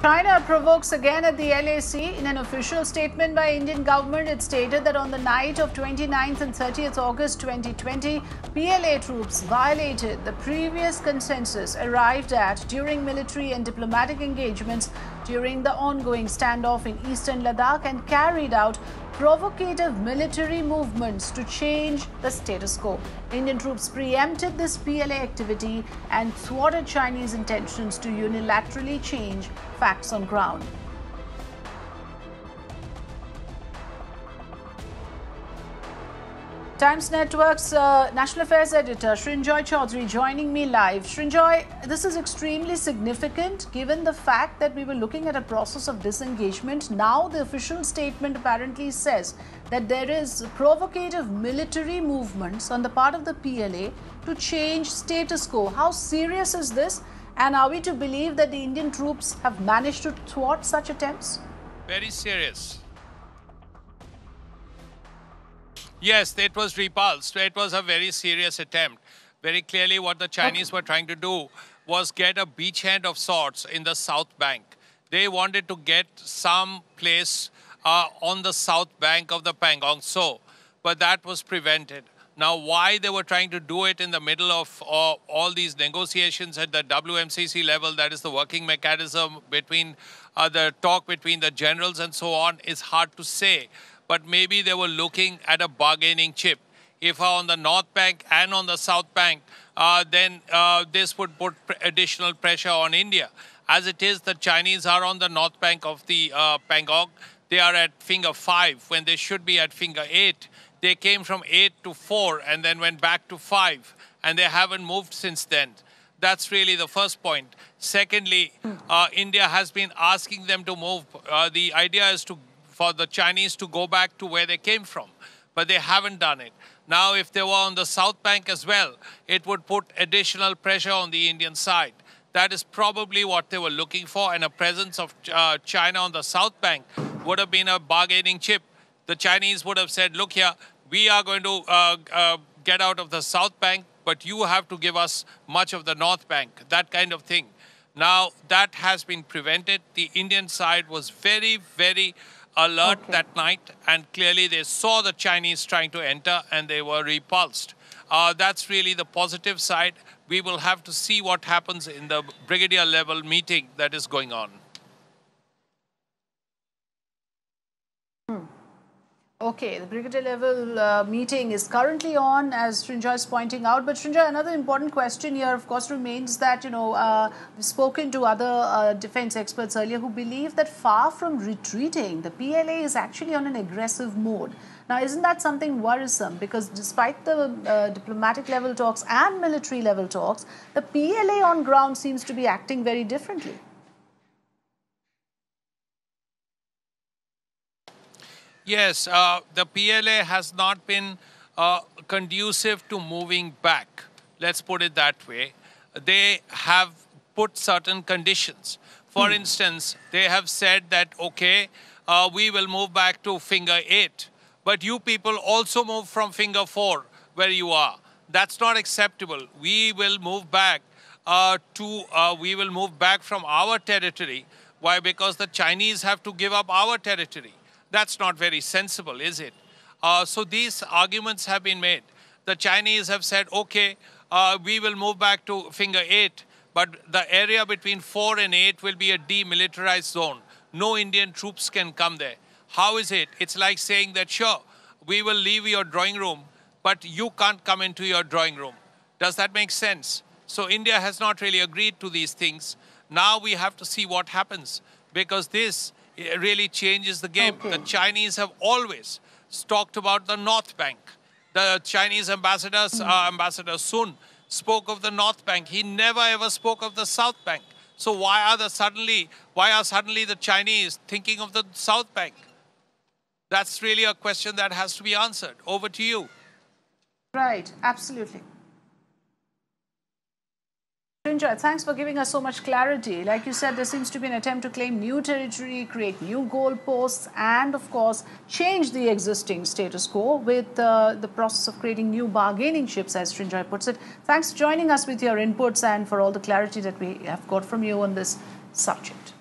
China provokes again at the LAC. In an official statement by Indian government, it stated that on the night of 29th and 30th August 2020, PLA troops violated the previous consensus arrived at during military and diplomatic engagements during the ongoing standoff in eastern Ladakh and carried out provocative military movements to change the status quo. Indian troops preempted this PLA activity and thwarted Chinese intentions to unilaterally change facts on ground. Times Network's National Affairs Editor Srinjoy Chaudhary joining me live. Srinjoy, this is extremely significant given the fact that we were looking at a process of disengagement. Now the official statement apparently says that there is provocative military movements on the part of the PLA to change status quo. How serious is this? And are we to believe that the Indian troops have managed to thwart such attempts? Very serious. Yes, it was repulsed. It was a very serious attempt. Very clearly what the Chinese were trying to do was get a beachhead of sorts in the South Bank. They wanted to get some place on the South Bank of the Pangong Tso, but that was prevented. Now, why they were trying to do it in the middle of all these negotiations at the WMCC level, that is the working mechanism between the talk between the generals and so on, is hard to say. But maybe they were looking at a bargaining chip. If on the North Bank and on the South Bank, then this would put additional pressure on India. As it is, the Chinese are on the North Bank of the Pangong. They are at finger 5 when they should be at finger 8. They came from 8 to 4 and then went back to 5. And they haven't moved since then. That's really the first point. Secondly, India has been asking them to move. The idea is for the Chinese to go back to where they came from, but they haven't done it. Now, if they were on the South Bank as well, it would put additional pressure on the Indian side. That is probably what they were looking for, and a presence of China on the South Bank would have been a bargaining chip. The Chinese would have said, look here, we are going to get out of the South Bank, but you have to give us much of the North Bank, that kind of thing. Now, that has been prevented. The Indian side was very, very alert that night, and clearly they saw the Chinese trying to enter and they were repulsed. That's really the positive side. We will have to see what happens in the brigadier level meeting that is going on. Okay, the brigadier level meeting is currently on, as Srinjoy is pointing out. But Srinjoy, another important question here, of course, remains that, we've spoken to other defense experts earlier who believe that far from retreating, the PLA is actually on an aggressive mode. Now, isn't that something worrisome? Because despite the diplomatic level talks and military level talks, the PLA on ground seems to be acting very differently. Yes, the PLA has not been conducive to moving back. Let's put it that way. They have put certain conditions. For instance, they have said that, okay, we will move back to finger 8, but you people also move from finger 4 where you are. That's not acceptable. We will move back from our territory. Why? Because the Chinese have to give up our territory. That's not very sensible, is it? So these arguments have been made. The Chinese have said, okay, we will move back to finger 8, but the area between 4 and 8 will be a demilitarized zone. No Indian troops can come there. How is it? It's like saying that, sure, we will leave your drawing room, but you can't come into your drawing room. Does that make sense? So India has not really agreed to these things. Now we have to see what happens, because this really changes the game. The Chinese have always talked about the North Bank. The Chinese ambassador Sun spoke of the North Bank. He never ever spoke of the South Bank. So why are suddenly the Chinese thinking of the South Bank? That's really a question that has to be answered. Over to you. Right, absolutely. Srinjoy, thanks for giving us so much clarity. Like you said, there seems to be an attempt to claim new territory, create new goalposts, and of course, change the existing status quo with the process of creating new bargaining chips, as Srinjoy puts it. Thanks for joining us with your inputs and for all the clarity that we have got from you on this subject.